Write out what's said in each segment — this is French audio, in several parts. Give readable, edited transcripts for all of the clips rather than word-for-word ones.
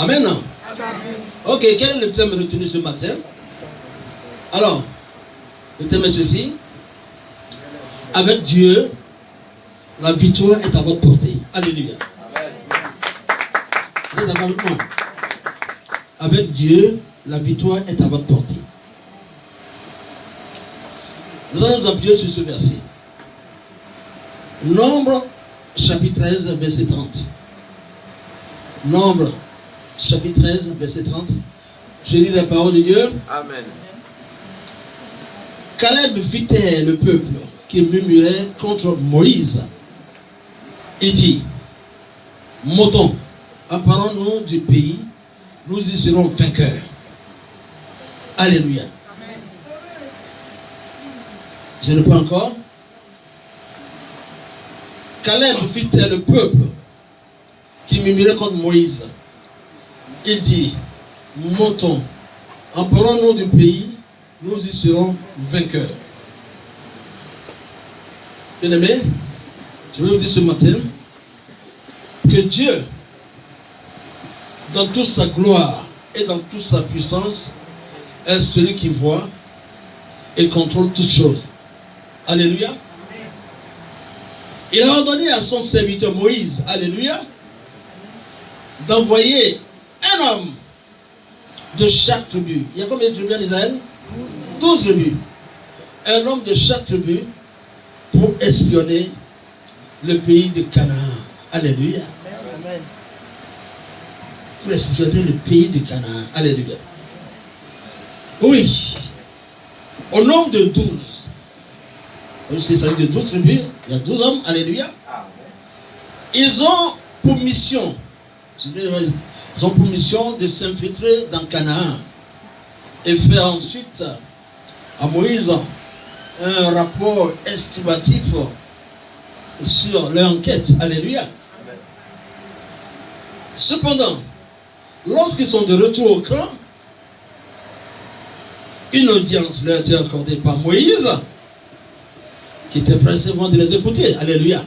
Amen. Ok, quel est le thème retenu ce matin? Alors, le thème est ceci. Avec Dieu, la victoire est à votre portée. Alléluia. Vous êtes d'accord avec moi? Avec Dieu, la victoire est à votre portée. Nous allons nous appuyer sur ce verset. Nombre, chapitre 13, verset 30. Nombre, chapitre 13, verset 30. Je lis la parole de Dieu. Amen. Caleb fit taire le peuple qui murmurait contre Moïse. Il dit, montons, emparons-nous du pays, nous y serons vainqueurs. Alléluia. Amen. Je ne peux encore. Caleb fit taire le peuple qui murmurait contre Moïse. Il dit, montons, emparons-nous du pays, nous y serons vainqueurs. Bien-aimés, je vais vous dire ce matin que Dieu, dans toute sa gloire et dans toute sa puissance, est celui qui voit et contrôle toutes choses. Alléluia. Il a ordonné à son serviteur Moïse, alléluia, d'envoyer un homme de chaque tribu. Il y a combien de tribus en Israël? 12 tribus. Un homme de chaque tribu pour espionner le pays de Canaan. Alléluia. Amen. Pour espionner le pays de Canaan. Alléluia. Oui. Au nombre de 12. C'est ça de 12 tribus. Il y a 12 hommes. Alléluia. Ils ont pour mission. Ils ont pour mission de s'infiltrer dans Canaan et faire ensuite à Moïse un rapport estimatif sur leur enquête. Alléluia. Amen. Cependant, lorsqu'ils sont de retour au camp, une audience leur a été accordée par Moïse, qui était pressé de les écouter. Alléluia.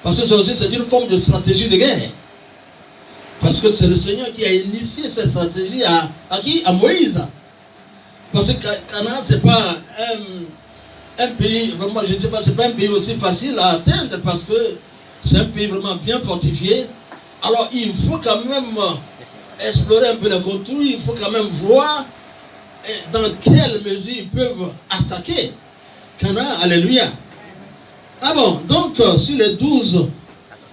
Parce que c'est une forme de stratégie de guerre. Parce que c'est le Seigneur qui a initié cette stratégie à qui? À Moïse. Parce que Canaan, c'est pas un pays, vraiment, je ne sais pas, c'est pas un pays aussi facile à atteindre parce que c'est un pays vraiment bien fortifié. Alors il faut quand même explorer un peu les contours, il faut quand même voir dans quelle mesure ils peuvent attaquer Canaan. Alléluia. Ah bon, donc sur les 12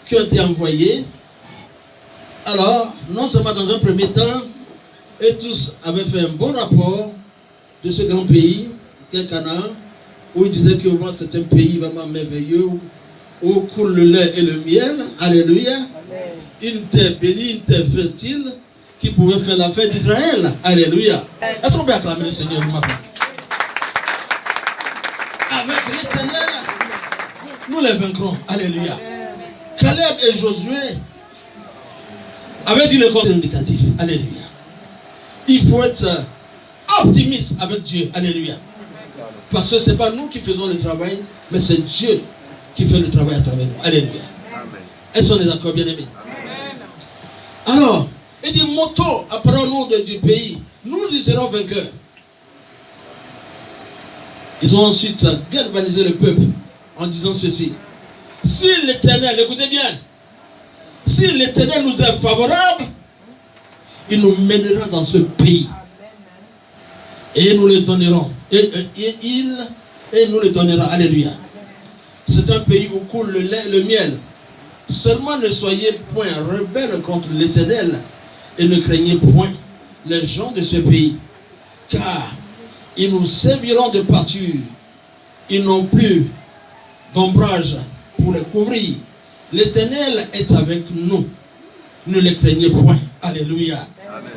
qui ont été envoyés, alors non seulement dans un premier temps, eux tous avaient fait un bon rapport de ce grand pays qu'est Canaan, où ils disaient que c'est un pays vraiment merveilleux, où coule le lait et le miel. Alléluia. Amen. Une terre bénie, une terre fertile, qui pouvait faire la fête d'Israël. Alléluia. Est-ce qu'on peut acclamer le Seigneur de ma part? Avec l'Éternel, nous les vaincrons. Alléluia. Caleb et Josué avaient dit le côté indicatif. Alléluia. Il faut être optimiste avec Dieu. Alléluia. Parce que ce n'est pas nous qui faisons le travail, mais c'est Dieu qui fait le travail à travers nous. Alléluia. Amen. Est-ce qu'on est d'accord, bien-aimés? Alors, il dit, montons, apparons-nous du pays, nous y serons vainqueurs. Ils ont ensuite galvanisé le peuple en disant ceci. Si l'Éternel, écoutez bien, si l'Éternel nous est favorable, il nous mènera dans ce pays. Et nous le donnerons. Et nous le donnera. Alléluia. C'est un pays où coule le lait, le miel. Seulement ne soyez point rebelles contre l'Éternel et ne craignez point les gens de ce pays. Car ils nous serviront de pâture. Ils n'ont plus d'ombrage pour les couvrir. L'Éternel est avec nous. Ne les craignez point. Alléluia.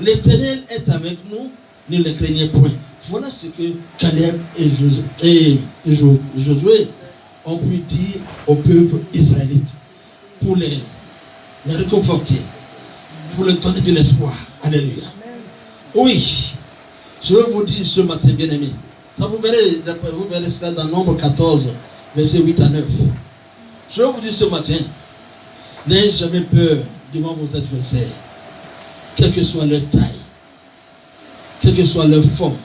L'Éternel est avec nous. Ne les craignez point. Voilà ce que Caleb et Josué ont pu dire au peuple israélite pour les réconforter, pour leur donner de l'espoir. Alléluia. Oui, je vais vous dire ce matin, bien-aimés. Ça vous verrez cela dans Nombre 14, versets 8 à 9. Je vais vous dire ce matin, n'ayez jamais peur devant vos adversaires. quelle que soit leur taille, quelle que soit leur forme,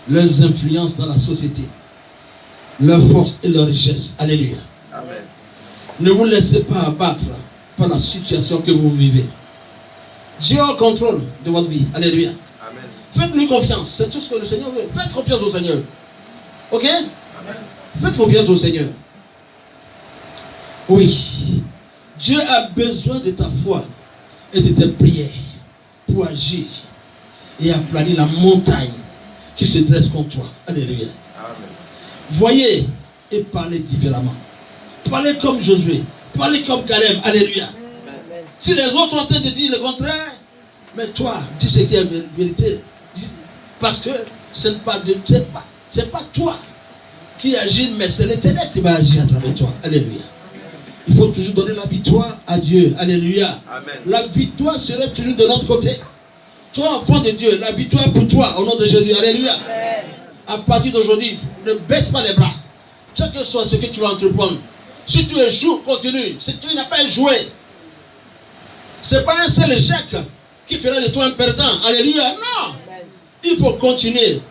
leurs influences dans la société, leur force et leur richesse. Alléluia. Amen. Ne vous laissez pas abattre par la situation que vous vivez. Dieu a le contrôle de votre vie. Alléluia. Amen. Faites-lui confiance. C'est tout ce que le Seigneur veut. Faites confiance au Seigneur. Ok? Amen. Faites confiance au Seigneur. Oui. Dieu a besoin de ta foi et de tes prières pour agir et aplanir la montagne qui se dresse contre toi. Alléluia. Amen. Voyez et parlez différemment. Parlez comme Josué. Parlez comme Caleb. Alléluia. Amen. Si les autres sont en train de dire le contraire, mais toi, dis ce qui est vérité. Parce que ce n'est pas de, c'est pas toi qui agis, mais c'est l'Éternel qui va agir à travers toi. Alléluia. Il faut toujours donner la victoire à Dieu. Alléluia. Amen. La victoire serait toujours de notre côté. Toi, enfant de Dieu, la victoire pour toi au nom de Jésus. Alléluia. Amen. À partir d'aujourd'hui, ne baisse pas les bras. Quel que soit ce que tu vas entreprendre. Si tu échoues, continue. Si tu n'as pas échoué, ce n'est pas un seul échec qui fera de toi un perdant. Alléluia. Non. Il faut continuer.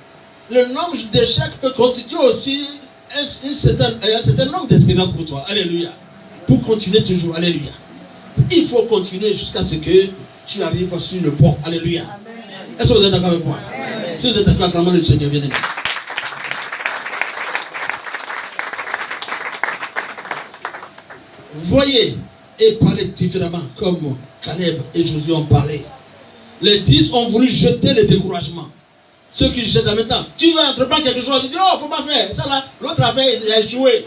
Le nombre d'échecs peut constituer aussi un certain nombre d'expériences pour toi. Alléluia. Pour continuer toujours. Alléluia. Il faut continuer jusqu'à ce que tu arrives sur le port. Alléluia. Est-ce que vous êtes d'accord avec moi? Amen. Si vous êtes d'accord, acclamez le Seigneur, bien aimé. Voyez et parlez différemment comme Caleb et Josué ont parlé. Les 10 ont voulu jeter le découragement. Ceux qui jettent en même temps. Tu vas entreprendre quelque chose, tu dis, oh, il ne faut pas faire. Ça là, l'autre a fait, il a échoué.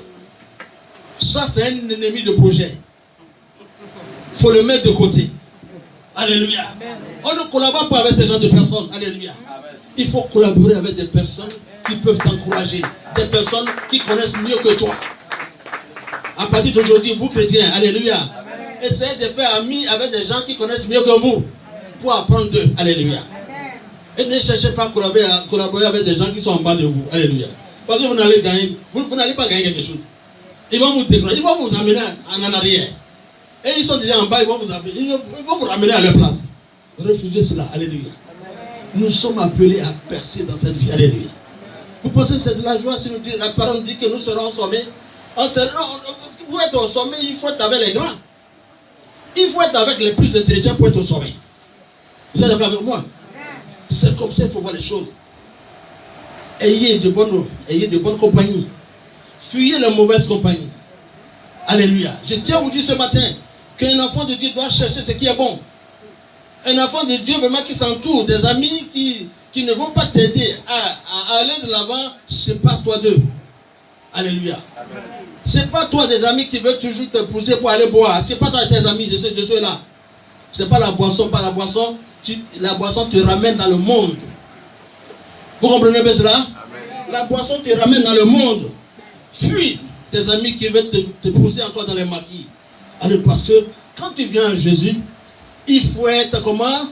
Ça, c'est un ennemi de projet. Il faut le mettre de côté. Alléluia. Amen. On ne collabore pas avec ces gens de personnes. Alléluia. Amen. Il faut collaborer avec des personnes qui peuvent t'encourager. Des personnes qui connaissent mieux que toi. À partir d'aujourd'hui, vous chrétiens, alléluia. Amen. Essayez de faire amis avec des gens qui connaissent mieux que vous. Pour apprendre d'eux. Alléluia. Amen. Et ne cherchez pas à collaborer avec des gens qui sont en bas de vous. Alléluia. Parce que vous n'allez gagner, vous n'allez pas gagner quelque chose. Ils vont vous décourager, ils vont vous amener en arrière. Et ils sont déjà en bas, ils vont vous ramener à leur place. Refusez cela. Alléluia. Nous sommes appelés à percer dans cette vie. Alléluia. Vous pensez que c'est de la joie si nous dit, la parole dit que nous serons au sommet? Pour être au sommet, il faut être avec les grands. Il faut être avec les plus intelligents pour être au sommet. Vous êtes d'accord avec moi? C'est comme ça qu'il faut voir les choses. Ayez de bonnes compagnies. Fuyez les mauvaises compagnies. Alléluia. Je tiens à vous dire ce matin qu'un enfant de Dieu doit chercher ce qui est bon. Un enfant de Dieu vraiment qui s'entoure des amis qui ne vont pas t'aider à aller de l'avant, ce n'est pas toi d'eux. Alléluia. Ce n'est pas toi des amis qui veulent toujours te pousser pour aller boire. Ce n'est pas toi tes amis de ceux-là. Ce n'est pas la boisson. La boisson te ramène dans le monde. Vous comprenez bien cela? Amen. La boisson te ramène dans le monde. Fuis tes amis qui veulent te pousser encore dans les maquis. Alors parce que quand tu viens à Jésus, il faut être comment?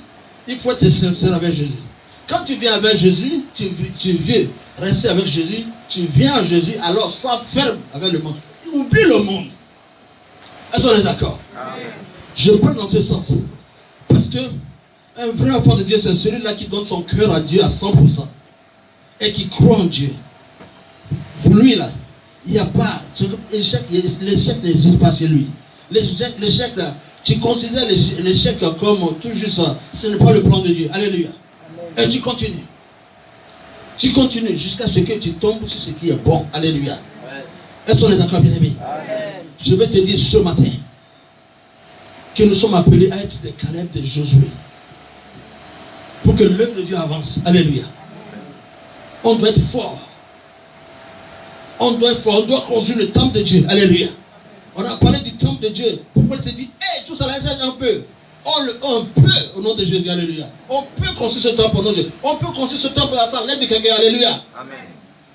Il faut être sincère avec Jésus. Quand tu viens avec Jésus, tu veux rester avec Jésus, tu viens à Jésus, alors sois ferme avec le monde. Oublie le monde. Est-ce qu'on est d'accord? Amen. Je parle dans ce sens. Parce que un vrai enfant de Dieu, c'est celui-là qui donne son cœur à Dieu à 100%. Et qui croit en Dieu. Pour lui, là, il n'y a pas. L'échec n'existe pas chez lui. L'échec, là, tu considères l'échec comme tout juste ça. Ce n'est pas le plan de Dieu. Alléluia. Amen. Et tu continues. Tu continues jusqu'à ce que tu tombes sur ce qui est bon. Alléluia. Est-ce qu'on est d'accord, bien-aimé? Je vais te dire ce matin que nous sommes appelés à être des Caleb, des Josué. Pour que l'œuvre de Dieu avance. Alléluia. On doit être fort. On doit être fort. On doit construire le temple de Dieu. Alléluia. On a parlé du temple de Dieu. Pourquoi il s'est dit, tout ça là, un peu. On peut, au nom de Jésus. Alléluia. On peut construire ce temple au nom de Jésus. On peut construire ce temple à l'aide de quelqu'un. Alléluia. Amen.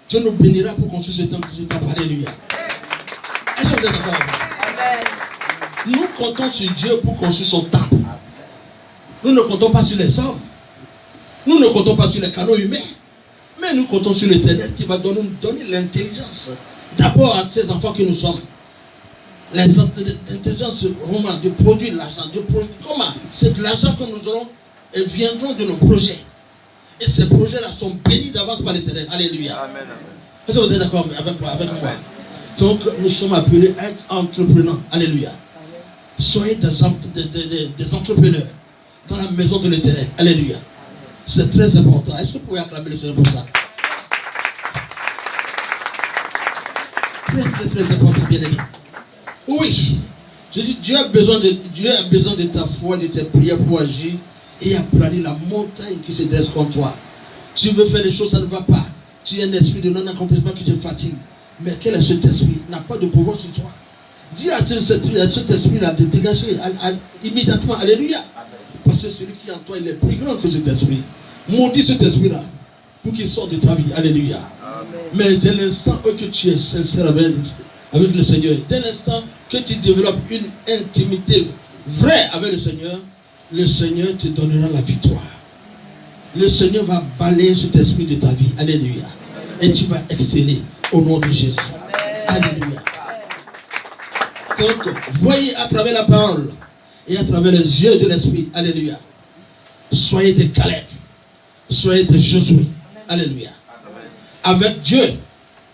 Dieu nous bénira pour construire ce temple. Alléluia. Est-ce que vous êtes d'accord avec moi? Nous comptons sur Dieu pour construire son temple. Nous ne comptons pas sur les hommes. Nous ne comptons pas sur les canaux humains. Mais nous comptons sur l'Éternel qui va donner l'intelligence. D'abord à ces enfants que nous sommes. L'intelligence de produire l'argent. Comment? C'est de l'argent que nous aurons viendront de nos projets. Et ces projets-là sont bénis d'avance par l'Éternel. Alléluia. Amen. Est-ce que vous êtes d'accord avec moi? Donc, nous sommes appelés à être entrepreneurs. Alléluia. Soyez des entrepreneurs dans la maison de l'Éternel. Alléluia. C'est très important. Est-ce que vous pouvez acclamer le Seigneur pour ça? Très important, bien aimé. Oui. Je dis, Dieu a besoin de ta foi, de tes prières pour agir et à planer la montagne qui se dresse contre toi. Tu veux faire des choses, ça ne va pas. Tu as un esprit de non-accomplissement qui te fatigue. Mais quel est cet esprit? Il n'a pas de pouvoir sur toi. Dis à cet esprit-là de dégager immédiatement. Alléluia. Parce que celui qui est en toi, il est plus grand que cet esprit. Maudis cet esprit-là pour qu'il sorte de ta vie. Alléluia. Amen. Mais dès l'instant que tu es sincère avec le Seigneur, dès l'instant que tu développes une intimité vraie avec le Seigneur te donnera la victoire. Le Seigneur va balayer cet esprit de ta vie. Alléluia. Et tu vas exceller au nom de Jésus. Alléluia. Donc, voyez à travers la parole et à travers les yeux de l'esprit. Alléluia. Soyez des Caleb. Soyez des Josué. Alléluia. Avec Dieu,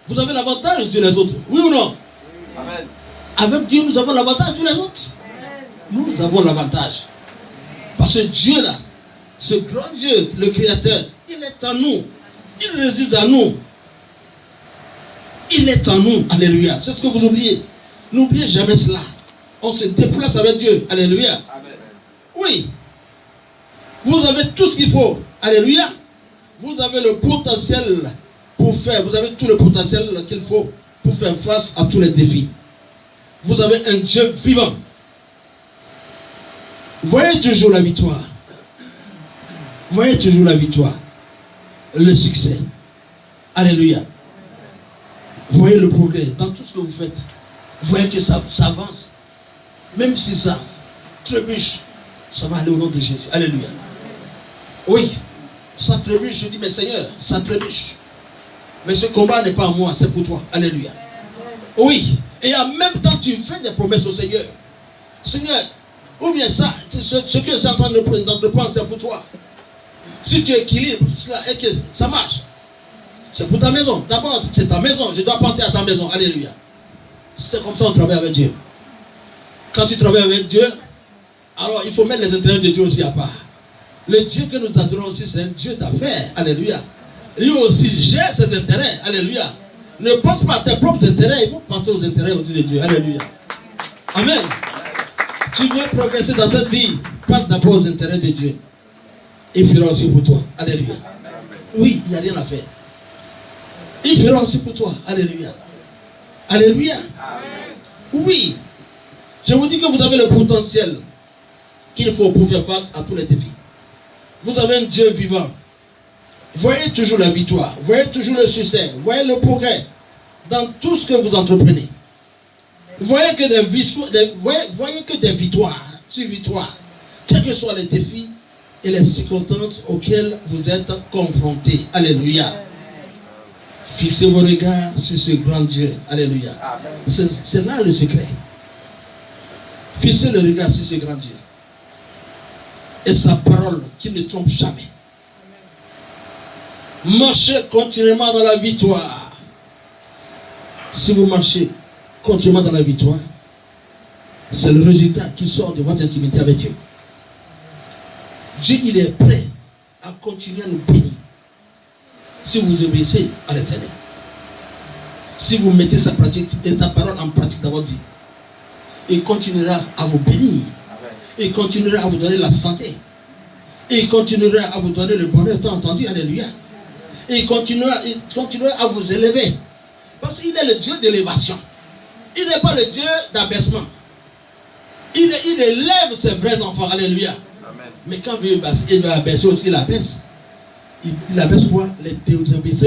vous avez l'avantage sur les autres. Oui ou non? Amen. Avec Dieu, nous avons l'avantage sur les autres. Nous avons l'avantage. Parce que Dieu là, ce grand Dieu, le Créateur, il est en nous. Il réside en nous. Il est en nous. Alléluia. C'est ce que vous oubliez. N'oubliez jamais cela. On se déplace avec Dieu. Alléluia. Amen. Oui. Vous avez tout ce qu'il faut. Alléluia. Vous avez le potentiel pour faire. Vous avez tout le potentiel qu'il faut pour faire face à tous les défis. Vous avez un Dieu vivant. Voyez toujours la victoire. Voyez toujours la victoire. Le succès. Alléluia. Voyez le progrès dans tout ce que vous faites. Voyez que ça avance. Même si ça trébuche, ça va aller au nom de Jésus. Alléluia. Oui, ça trébuche. Je dis, mais Seigneur, ça trébuche. Mais ce combat n'est pas à moi, c'est pour toi. Alléluia. Oui. Et en même temps, tu fais des promesses au Seigneur. Seigneur, ou bien ça, ce que c'est en train d'entreprendre, c'est pour toi. Si tu équilibres cela et que ça marche, c'est pour ta maison. D'abord, c'est ta maison. Je dois penser à ta maison. Alléluia. C'est comme ça qu'on travaille avec Dieu. Quand tu travailles avec Dieu, alors il faut mettre les intérêts de Dieu aussi à part. Le Dieu que nous adorons aussi, c'est un Dieu d'affaires. Alléluia. Lui aussi gère ses intérêts. Alléluia. Ne pense pas à tes propres intérêts, il faut penser aux intérêts aussi de Dieu. Alléluia. Amen. Tu veux progresser dans cette vie, pense d'abord aux intérêts de Dieu. Il fera aussi pour toi. Alléluia. Oui, il n'y a rien à faire. Il fera aussi pour toi. Alléluia. Alléluia. Oui. Je vous dis que vous avez le potentiel qu'il faut pour faire face à tous les défis. Vous avez un Dieu vivant. Voyez toujours la victoire. Voyez toujours le succès. Voyez le progrès dans tout ce que vous entreprenez. Voyez que des victoires sur victoires, quels que soient les défis et les circonstances auxquelles vous êtes confrontés. Alléluia. Fixez vos regards sur ce grand Dieu. Alléluia. C'est là le secret. Fixez le regard sur ce grand Dieu. Et sa parole qui ne trompe jamais. Marchez continuellement dans la victoire. Si vous marchez continuellement dans la victoire, c'est le résultat qui sort de votre intimité avec Dieu. Dieu, il est prêt à continuer à nous bénir. Si vous obéissez à l'Éternel. Si vous mettez sa parole en pratique dans votre vie. Il continuera à vous bénir. Il continuera à vous donner la santé. Il continuera à vous donner le bonheur, t'as entendu? Alléluia. Et il continuera à vous élever. Parce qu'il est le Dieu d'élévation. Il n'est pas le Dieu d'abaissement. Il élève ses vrais enfants. Alléluia. Amen. Mais quand il veut abaisser aussi, il abaisse. Il abaisse quoi? Les désobéissants.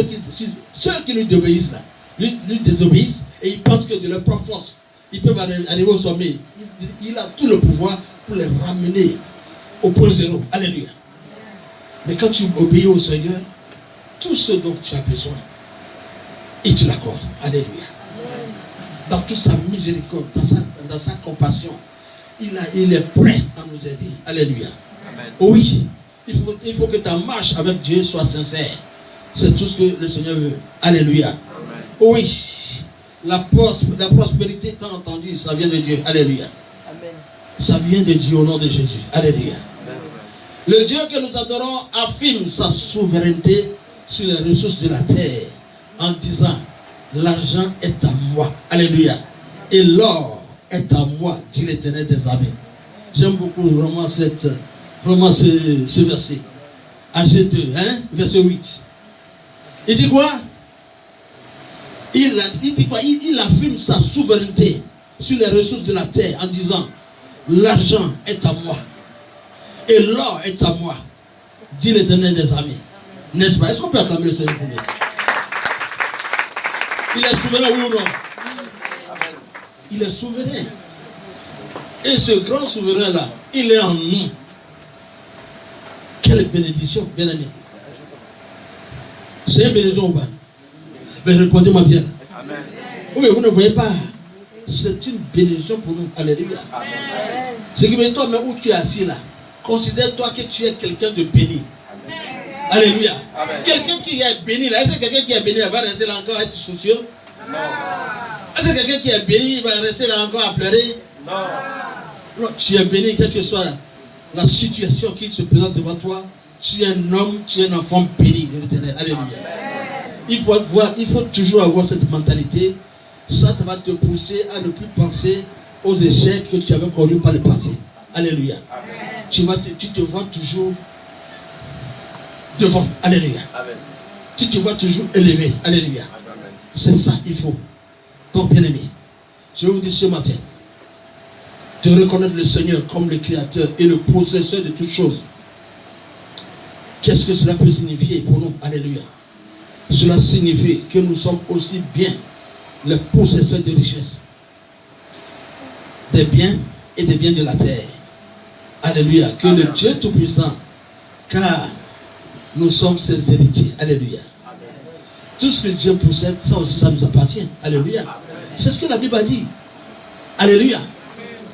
Ceux qui lui désobéissent là. Lui désobéissent et ils pensent que de leur propre force, ils peuvent arriver au sommet. Il a tout le pouvoir pour les ramener au point zéro. Alléluia. Mais quand tu obéis au Seigneur, tout ce dont tu as besoin, il te l'accorde. Alléluia. Dans toute sa miséricorde, dans sa compassion, il est prêt à nous aider. Alléluia. Amen. Oui, Il faut que ta marche avec Dieu soit sincère. C'est tout ce que le Seigneur veut. Alléluia. Amen. Oui, la prospérité, t'as entendu, ça vient de Dieu. Alléluia. Amen. Ça vient de Dieu au nom de Jésus. Alléluia. Amen. Le Dieu que nous adorons affirme sa souveraineté sur les ressources de la terre en disant, l'argent est à moi. Alléluia. Et l'or est à moi, dit l'Éternel des armées. J'aime beaucoup vraiment ce verset. Ag 2, verset 8. Il dit quoi? Il dit quoi? Il affirme sa souveraineté sur les ressources de la terre en disant, l'argent est à moi et l'or est à moi, dit l'Éternel des armées. N'est-ce pas? Est-ce qu'on peut acclamer le Seigneur pour lui? Il est souverain, oui ou non? Il est souverain. Et ce grand souverain-là, il est en nous. Quelle bénédiction, bien aimé. C'est une bénédiction ou pas? Mais répondez-moi bien. Amen. Oui, mais vous ne voyez pas. C'est une bénédiction pour nous. Alléluia. Amen. Ce qui veut dire, toi, même où tu es assis là, considère-toi que tu es quelqu'un de béni. Amen. Alléluia. Amen. Quelqu'un qui est béni là, est-ce que quelqu'un qui est béni là va rester là encore à être soucieux? Non. Est-ce que quelqu'un qui est béni va rester là encore à pleurer? Non. Non, tu es béni, quelle que soit la situation qui se présente devant toi. Tu es un homme, tu es un enfant béni de l'Éternel. Alléluia. Amen. Il faut toujours avoir cette mentalité. Ça va te pousser à ne plus penser aux échecs que tu avais connus par le passé. Alléluia. Amen. Tu te vois toujours devant. Alléluia. Amen. Tu te vois toujours élevé. Alléluia. Amen. C'est ça il faut. Donc bien aimé, je vous dis ce matin, de reconnaître le Seigneur comme le Créateur et le possesseur de toutes choses. Qu'est-ce que cela peut signifier pour nous? Alléluia. Cela signifie que nous sommes aussi bien les possesseurs de richesses, des biens et des biens de la terre. Alléluia. Que le Dieu Tout-Puissant, car nous sommes ses héritiers. Alléluia. Tout ce que Dieu possède, ça aussi, ça nous appartient. Alléluia. C'est ce que la Bible a dit. Alléluia.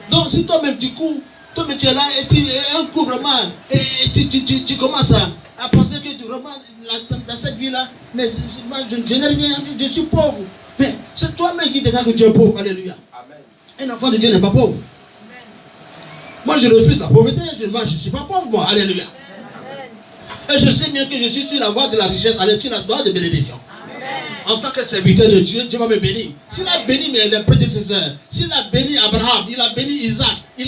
Donc, si toi-même, du coup, toi-même, tu es là et tu es un coup vraiment, et tu commences à penser que tu, vraiment, dans cette vie-là, mais moi, je n'ai rien, je suis pauvre. Mais c'est toi-même qui déclare que tu es pauvre. Alléluia. Amen. Un enfant de Dieu n'est pas pauvre. Amen. Moi, je refuse la pauvreté. Je ne suis pas pauvre, moi. Alléluia. Amen. Et je sais bien que je suis sur la voie de la richesse, sur la voie de bénédiction. En tant que serviteur de Dieu, Dieu va me bénir. S'il a béni mes prédécesseurs, s'il a béni Abraham, il a béni Isaac, il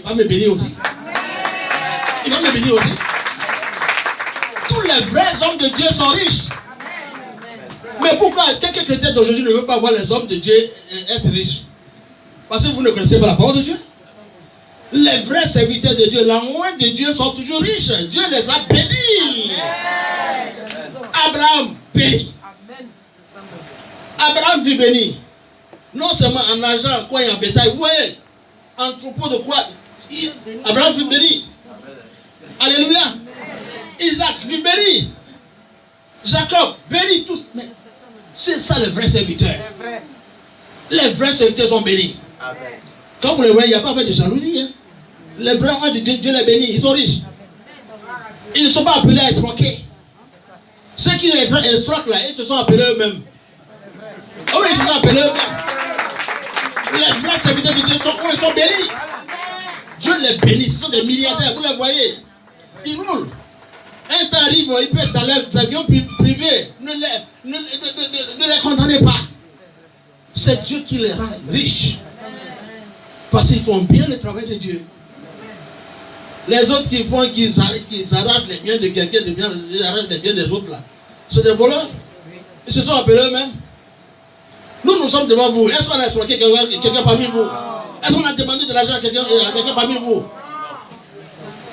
va me bénir aussi. Il va me bénir aussi. Tous les vrais hommes de Dieu sont riches. Mais pourquoi quelques chrétiens d'aujourd'hui ne veulent pas voir les hommes de Dieu être riches? Parce que vous ne connaissez pas la parole de Dieu. Les vrais serviteurs de Dieu, la moindre de Dieu sont toujours riches. Dieu les a bénis. Abraham béni. Abraham fut béni. Non seulement en argent, quoi et en bétail. Vous voyez, en troupeau de quoi Abraham fut béni. Alléluia. Isaac fut béni. Jacob béni tous. Mais c'est ça les vrais serviteurs. Les vrais serviteurs sont bénis. Quand vous les voyez, il n'y a pas fait de jalousie. Hein. Les vrais hommes de Dieu, Dieu les bénit. Ils sont riches. Ils ne sont pas appelés à escroquer. Ceux qui escroquent là, ils se sont appelés eux-mêmes. Oh oui, ils se sont appelés eux-mêmes. Les vrais serviteurs de Dieu ils sont bénis. Dieu les bénit. Ce sont des milliardaires. Vous les voyez. Ils roulent. Un temps arrive, ils peuvent être dans leurs avions privés. Ne les condamnez pas. C'est Dieu qui les rend riches. Parce qu'ils font bien le travail de Dieu. Les autres qui font, qu'ils arrachent les biens de quelqu'un, ils arrachent les biens des autres là. C'est des voleurs. Ils se sont appelés eux-mêmes. Nous sommes devant vous. Est-ce qu'on a escroqué quelqu'un parmi vous? Est-ce qu'on a demandé de l'argent à quelqu'un parmi vous?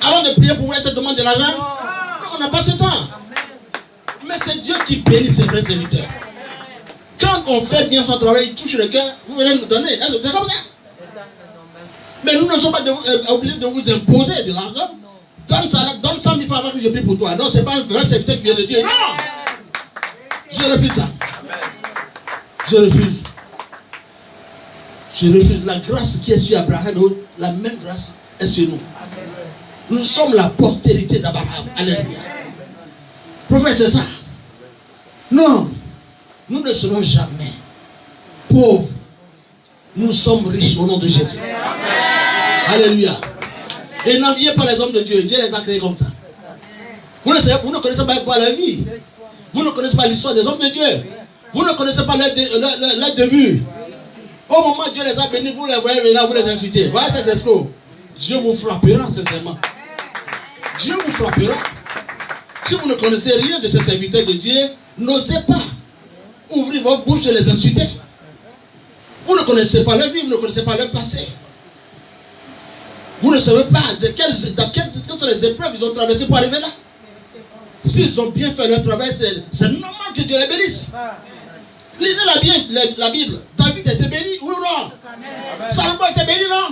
Avant de prier pour vous, est-ce qu'on demande de l'argent? Non, on n'a pas ce temps. Mais c'est Dieu qui bénit ses vrais serviteurs. Quand on fait bien son travail, il touche le cœur, vous venez nous donner. C'est comme ça. Mais nous ne sommes pas obligés de vous imposer de l'argent. Donne 100 000 francs avant que je prie pour toi. Non, ce n'est pas un vrai serviteur qui vient de Dieu. Non! Je refuse ça. Je refuse. Je refuse. La grâce qui est sur Abraham, la même grâce est sur nous. Nous sommes la postérité d'Abraham. Alléluia. Prophète, c'est ça. Non, nous ne serons jamais pauvres. Nous sommes riches au nom de Jésus. Alléluia. Et n'enviez pas les hommes de Dieu. Dieu les a créés comme ça. Vous ne connaissez pas la vie. Vous ne connaissez pas l'histoire des hommes de Dieu. Vous ne connaissez pas leur début. Au moment où Dieu les a bénis, vous les voyez venir, vous les insultez. Voilà ces escrocs. Dieu vous frappera, sincèrement. Dieu vous frappera. Si vous ne connaissez rien de ces serviteurs de Dieu, n'osez pas ouvrir votre bouche et les insulter. Vous ne connaissez pas leur vie, vous ne connaissez pas leur passé. Vous ne savez pas quelles sont les épreuves qu'ils ont traversées pour arriver là. S'ils ont bien fait leur travail, c'est normal que Dieu les bénisse. Lisez la Bible. David était béni, oui ou non? Salomon était béni, non?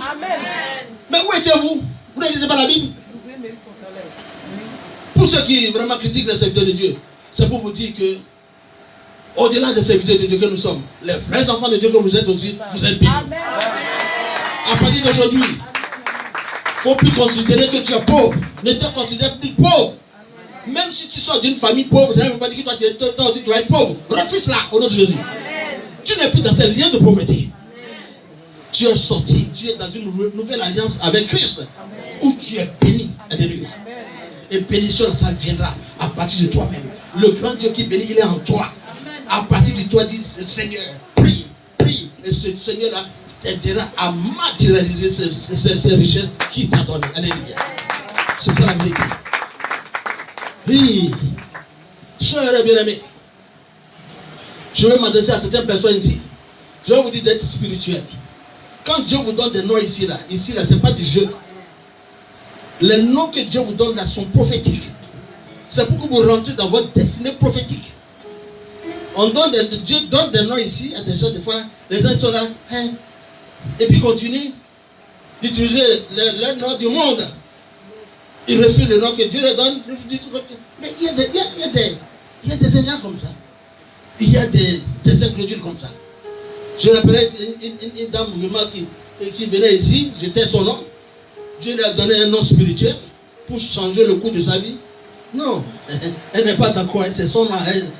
Mais où étiez-vous? Vous ne lisez pas la Bible? Pour ceux qui vraiment critiquent les serviteurs de Dieu, c'est pour vous dire que, au-delà des serviteurs de Dieu que nous sommes, les vrais enfants de Dieu que vous êtes aussi, vous êtes bénis. À partir d'aujourd'hui, il ne faut plus considérer que tu es pauvre. Ne te considère plus pauvre. Même si tu sors d'une famille pauvre, ça ne veut pas dire que toi aussi tu dois être pauvre. Refuse là, au nom de Jésus. Tu n'es plus dans ces liens de pauvreté. Tu es sorti, tu es dans une nouvelle alliance avec Christ, où tu es béni. Alléluia. Et bénédiction, ça viendra à partir de toi-même. Le grand Dieu qui bénit, il est en toi. À partir de toi, dis Seigneur, prie, prie. Et ce Seigneur-là t'aidera à matérialiser ces richesses qu'il t'a données. Alléluia. C'est ça la vérité. Oui. Soeur et bien-aimés, je vais m'adresser à certaines personnes ici. Je vais vous dire d'être spirituel. Quand Dieu vous donne des noms ici, là, ce n'est pas du jeu. Les noms que Dieu vous donne là sont prophétiques. C'est pour que vous rentrez dans votre destinée prophétique. Dieu donne des noms ici à des gens, des fois, les gens sont là, hein, et puis continuent d'utiliser les noms du monde. Ils refusent les noms que Dieu leur donne. Mais il y a des seigneurs comme ça. Il y a des incrédules comme ça. Je rappelais une dame qui venait ici, j'étais son nom. Dieu lui a donné un nom spirituel pour changer le cours de sa vie. Non, elle n'est pas d'accord, c'est son nom,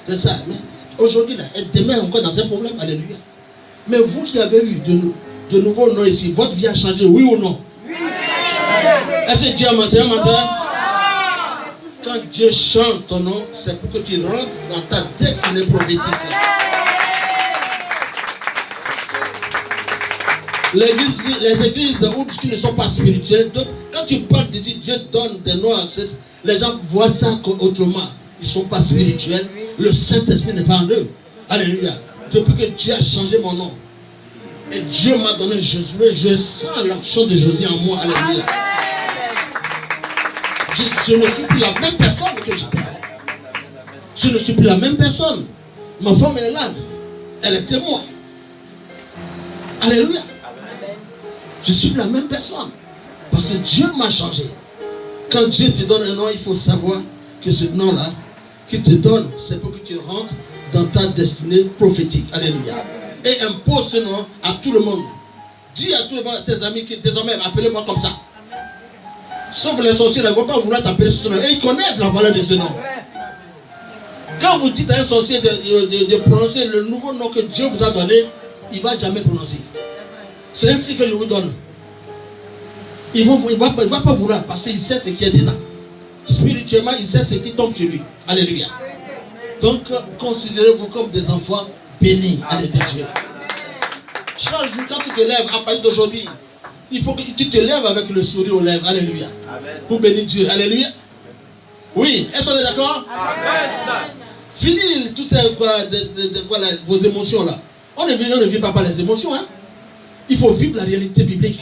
c'est ça. Mais aujourd'hui, elle demeure encore dans un problème, alléluia. Mais vous qui avez eu de nouveaux noms ici, votre vie a changé, oui ou non? Oui. Est-ce que Dieu a menti un matin? Quand Dieu change ton nom, c'est pour que tu rentres dans ta destinée prophétique. Les églises qui ne sont pas spirituelles, quand tu parles de Dieu, Dieu donne des noms, les gens voient ça autrement. Ils ne sont pas spirituels. Le Saint-Esprit n'est pas en eux. Alléluia. Depuis que Dieu a changé mon nom, et Dieu m'a donné Josué, je sens l'action de Josué en moi. Alléluia. Je ne suis plus la même personne que j'étais. Je ne suis plus la même personne. Ma femme est là. Elle est témoin. Alléluia. Je suis la même personne. Parce que Dieu m'a changé. Quand Dieu te donne un nom, il faut savoir que ce nom-là, qu'il te donne, c'est pour que tu rentres dans ta destinée prophétique. Alléluia. Et impose ce nom à tout le monde. Dis à tous tes amis que désormais, appelez-moi comme ça. Sauf les sorciers, ils ne vont pas vouloir t'appeler ce nom. Et ils connaissent la valeur de ce nom. Quand vous dites à un sorcier de prononcer le nouveau nom que Dieu vous a donné, il ne va jamais prononcer. C'est ainsi que je vous donne. Il ne va pas vouloir parce qu'il sait ce qui est dedans. Spirituellement, il sait ce qui tombe sur lui. Alléluia. Donc, considérez-vous comme des enfants bénis. Alléluia. Chaque jour, quand tu te lèves, à partir d'aujourd'hui, il faut que tu te lèves avec le sourire aux lèvres. Alléluia. Amen. Pour bénir Dieu. Alléluia. Oui. Est-ce qu'on est d'accord? Amen. Fini tout ça, vos émotions là. On ne vit pas par les émotions. Hein? Il faut vivre la réalité biblique.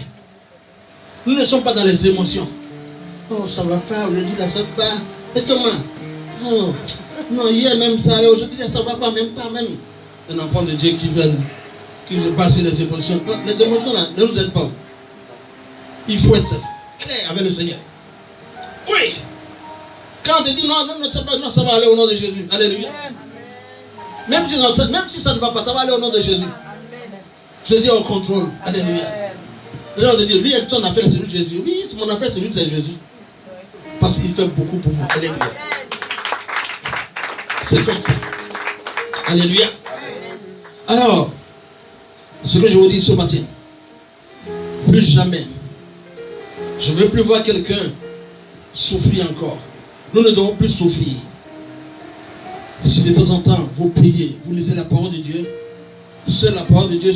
Nous ne sommes pas dans les émotions. Oh, ça va pas, aujourd'hui là, ça va pas. Et comment? Oh, non, hier même ça, et aujourd'hui là, ça va pas, même pas, même. Un enfant de Dieu qui se base sur les émotions. Les émotions là, ne nous aident pas. Il faut être clair avec le Seigneur. Oui. Quand on te dit non, ça va aller au nom de Jésus. Alléluia. Même si ça ne va pas, ça va aller au nom de Jésus. Jésus est au contrôle. Alléluia. Les gens te disent, lui, son affaire, c'est lui Jésus. Oui, mon affaire, c'est lui, c'est Jésus. Parce qu'il fait beaucoup pour moi. Alléluia. C'est comme ça. Alléluia. Alors, ce que je vous dis ce matin, plus jamais, je ne veux plus voir quelqu'un souffrir encore. Nous ne devons plus souffrir. Si de temps en temps vous priez, vous lisez la parole de Dieu, seule la parole de Dieu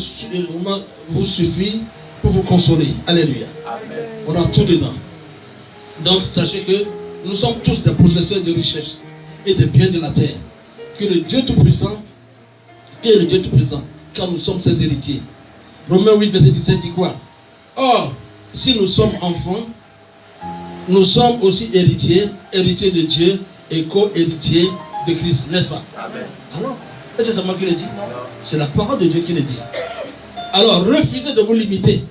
vous suffit pour vous consoler. Alléluia. Amen. On a tout dedans. Donc sachez que nous sommes tous des possesseurs de richesses et des biens de la terre. Que le Dieu Tout-Puissant, car nous sommes ses héritiers. Romains 8, verset 17 dit quoi? Or, si nous sommes enfants, nous sommes aussi héritiers de Dieu et co-héritiers de Christ, n'est-ce pas? Amen. Alors, est-ce que c'est moi qui le dis? C'est la parole de Dieu qui le dit. Alors, refusez de vous limiter,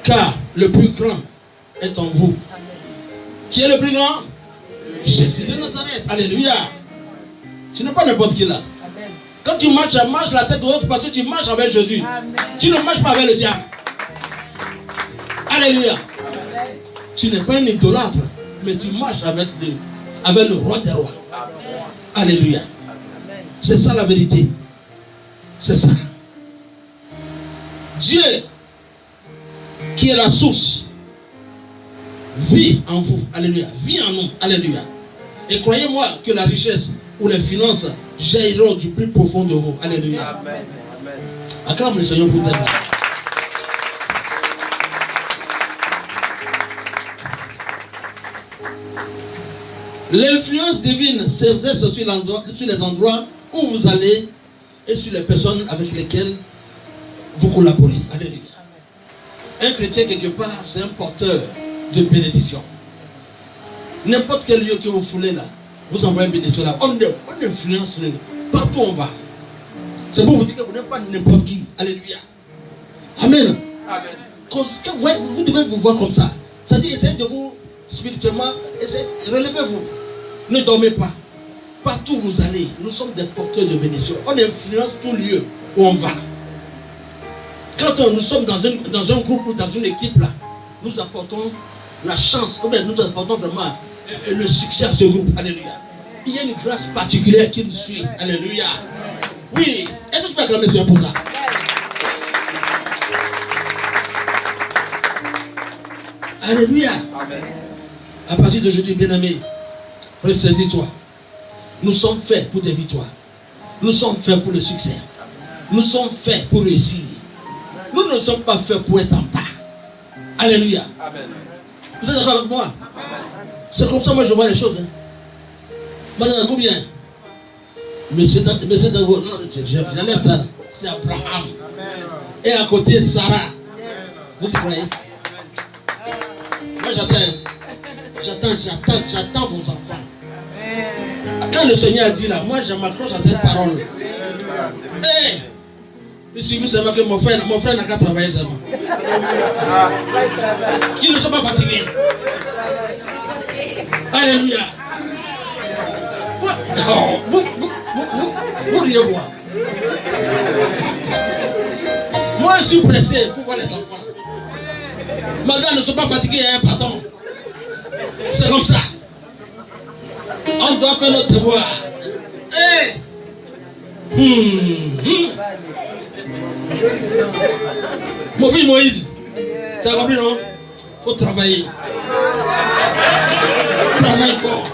car le plus grand est en vous. Amen. Qui est le plus grand? Jésus de Nazareth. Alléluia. Tu n'es pas n'importe qui là. Amen. Quand tu marches la tête haute parce que tu marches avec Jésus. Amen. Tu ne marches pas avec le diable. Alléluia. Amen. Tu n'es pas un idolâtre, mais tu marches avec le roi des rois. Amen. Alléluia. Amen. C'est ça la vérité. C'est ça. Dieu, qui est la source, vit en vous. Alléluia. Vit en nous. Alléluia. Et croyez-moi que la richesse ou les finances jailliront du plus profond de vous. Alléluia. Amen. Acclame le Seigneur pour t'aider. L'influence divine s'exerce sur les endroits où vous allez et sur les personnes avec lesquelles vous collaborez. Alléluia. Un chrétien quelque part, c'est un porteur de bénédiction. N'importe quel lieu que vous foulez là, vous envoyez une bénédiction là. On influence partout où on va. C'est pour vous dire que vous n'êtes pas n'importe qui. Alléluia. Amen. Amen. Vous devez vous voir comme ça. C'est-à-dire, essayez de vous spirituellement, relevez-vous. Ne dormez pas. Partout où vous allez, nous sommes des porteurs de bénédiction. On influence tout lieu où on va. Quand nous sommes dans un groupe ou dans une équipe là, nous apportons la chance, nous apportons vraiment le succès à ce groupe. Alléluia. Il y a une grâce particulière qui nous suit. Alléluia. Oui. Est-ce que tu peux acclamer le Seigneur pour ça? Alléluia. Amen. À partir d'aujourd'hui, bien-aimé, ressaisis-toi. Nous sommes faits pour des victoires. Nous sommes faits pour le succès. Nous sommes faits pour réussir. Nous ne sommes pas faits pour être en bas. Alléluia. Amen. Vous êtes d'accord avec moi? C'est comme ça moi je vois les choses. Madame, combien? Monsieur Dago, non, j'enlève ça. C'est Abraham. Et à côté, Sarah. Vous croyez? Moi j'attends vos enfants. Quand le Seigneur a dit là, moi je m'accroche à cette parole. Il suffit seulement que mon frère n'a qu'à travailler seulement. Qu'ils ne sont pas fatigués. Alléluia. Vous riez moi. Moi je suis pressé pour voir les enfants. Madame ne sont pas fatigués, hein, pardon. C'est comme ça. On doit faire notre devoir. Mon fils Moïse, tu as compris, non? Il faut travailler. Travaille fort.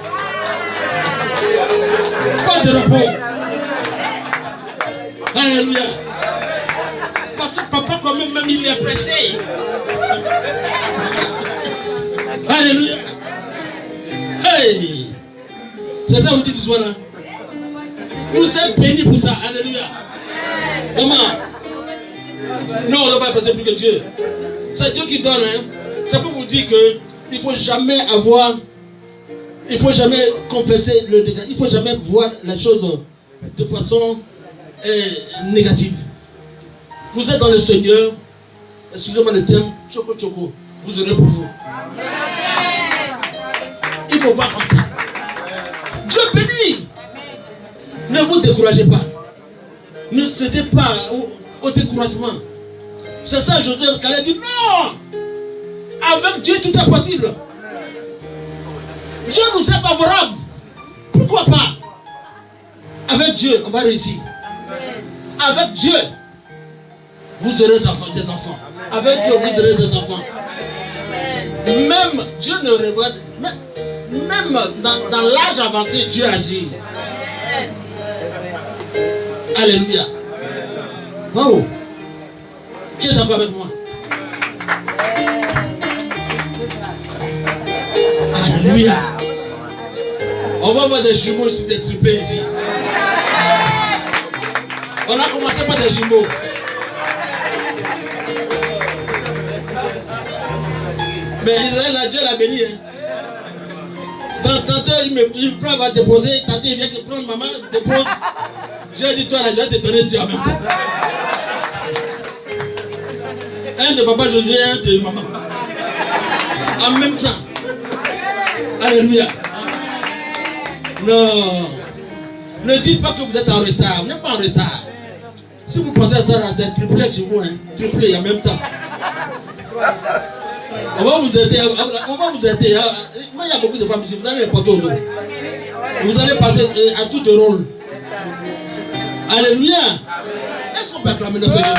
Pas de repos. Alléluia. Parce que papa, quand même il est pressé. Alléluia. Hey. C'est ça que vous dites ce soir là. Vous êtes bénis pour ça. Alléluia. Maman. Non, on ne va pas passer plus que Dieu. C'est Dieu qui donne. Hein. C'est pour vous dire que il ne faut jamais confesser le dégât. Il ne faut jamais voir les choses de façon négative. Vous êtes dans le Seigneur. Excusez-moi le terme. Choco choco. Vous aurez pour vous. Il faut voir comme ça. Dieu bénit. Ne vous découragez pas. Ne cédez pas au découragement. C'est ça Josué qui a dit non. Avec Dieu tout est possible. Dieu nous est favorable. Pourquoi pas? Avec Dieu, on va réussir. Avec Dieu, vous aurez des enfants. Avec Dieu, vous aurez des enfants. Même Dieu ne révèle, même dans l'âge avancé, Dieu agit. Alléluia. Wow. Tu es d'accord avec moi? Alléluia. On va voir des jumeaux ici, des triplés ici. On a commencé par des jumeaux. Mais Israël, Dieu l'a béni. Tantôt, il prend, va déposer. Tantôt, il vient prendre maman, dépose. Dieu dit, toi, Dieu te donner Dieu en même temps. Un de papa Josué, un de maman. En même temps. Alléluia. Non. Ne dites pas que vous êtes en retard. Vous n'êtes pas en retard. Si vous pensez à ça, c'est triplé sur vous. Triplé en même temps. On va vous aider. On va vous aider. Moi, il y a beaucoup de femmes ici. Vous allez porter au dos. Vous allez passer à tout de rôle. Alléluia. Est-ce qu'on peut acclamer le Seigneur?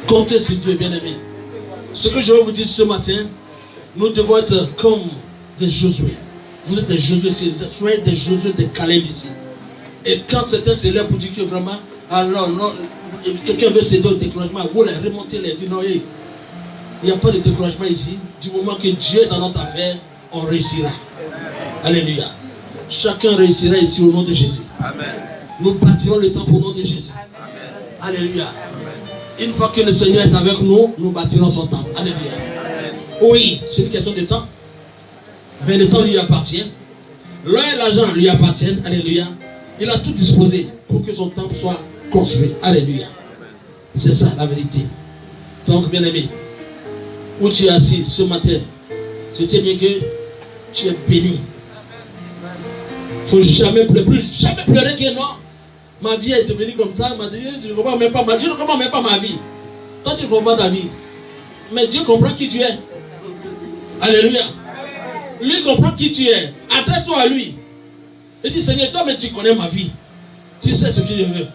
Comptez sur Dieu, bien-aimé. Ce que je vais vous dire ce matin, nous devons être comme des Josué. Vous êtes des Josué, soyez des Josué de Caleb ici. Et quand certains se lèvent pour dire que vraiment, alors non, quelqu'un veut céder au découragement, vous les remontez, les dites non, il n'y a pas de découragement ici. Du moment que Dieu est dans notre affaire, on réussira. Alléluia. Chacun réussira ici au nom de Jésus. Amen. Nous bâtirons le temple au nom de Jésus. Amen. Alléluia. Une fois que le Seigneur est avec nous, nous bâtirons son temple. Alléluia. Oui, c'est une question de temps. Mais le temps lui appartient. L'or et l'argent lui appartiennent. Alléluia. Il a tout disposé pour que son temple soit construit. Alléluia. C'est ça la vérité. Donc, bien-aimé, où tu es assis ce matin, je tiens bien que tu es béni. Il ne faut jamais pleurer que non. Ma vie est devenue comme ça. Tu ne comprends même pas ma vie. Tu ne comprends même pas ma vie. Toi, tu ne comprends pas ta vie. Mais Dieu comprend qui tu es. Alléluia. Lui comprend qui tu es. Adresse-toi à lui. Et dis, Seigneur, toi, mais tu connais ma vie. Tu sais ce que je veux.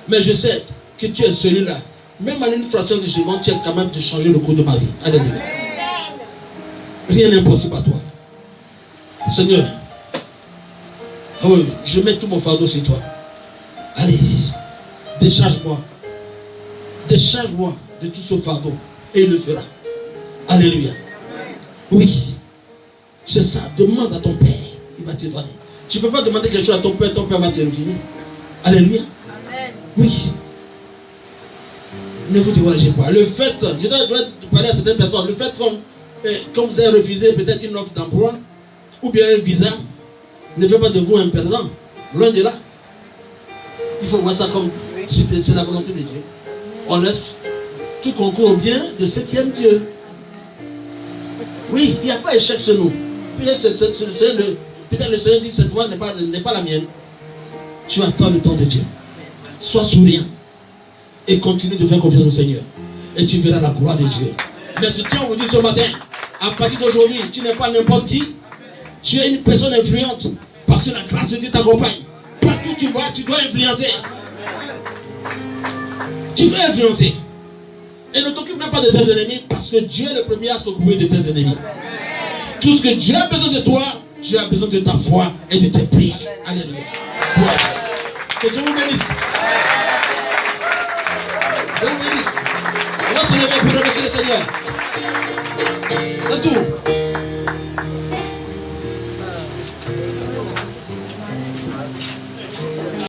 Mais je sais que tu es celui-là. Même en une fraction de seconde, tu es capable de changer le cours de ma vie. Alléluia. Rien n'est impossible à toi. Seigneur, je mets tout mon fardeau sur toi. Allez, décharge-moi. Décharge-moi de tout ce fardeau. Et il le fera. Alléluia. Oui. C'est ça. Demande à ton Père. Il va te donner. Tu ne peux pas demander quelque chose à ton Père va te refuser. Alléluia. Amen. Oui. Ne vous découragez pas. Le fait, je dois parler à certaines personnes, le fait comme vous avez refusé peut-être une offre d'emploi ou bien un visa, ne fait pas de vous un perdant. Loin de là. Il faut voir ça comme si c'est la volonté de Dieu. On laisse tout concours au bien de ceux qui aiment Dieu. Oui, il n'y a pas d'échec chez nous. Peut-être le Seigneur dit cette voie n'est pas la mienne. Tu attends le temps de Dieu. Sois souriant et continue de faire confiance au Seigneur. Et tu verras la gloire de Dieu. Mais je tiens à vous dire ce matin, à partir d'aujourd'hui, tu n'es pas n'importe qui. Tu es une personne influente parce que la grâce de Dieu t'accompagne. Partout où tu vas, tu dois influencer. Tu dois influencer. Et ne t'occupe même pas de tes ennemis parce que Dieu est le premier à s'occuper de tes ennemis. Tout ce que Dieu a besoin de toi, Dieu a besoin de ta foi et de tes prières. Alléluia. Voilà. Que Dieu vous bénisse. Dieu vous bénisse. On va se lever pour remercier le Seigneur. C'est tout.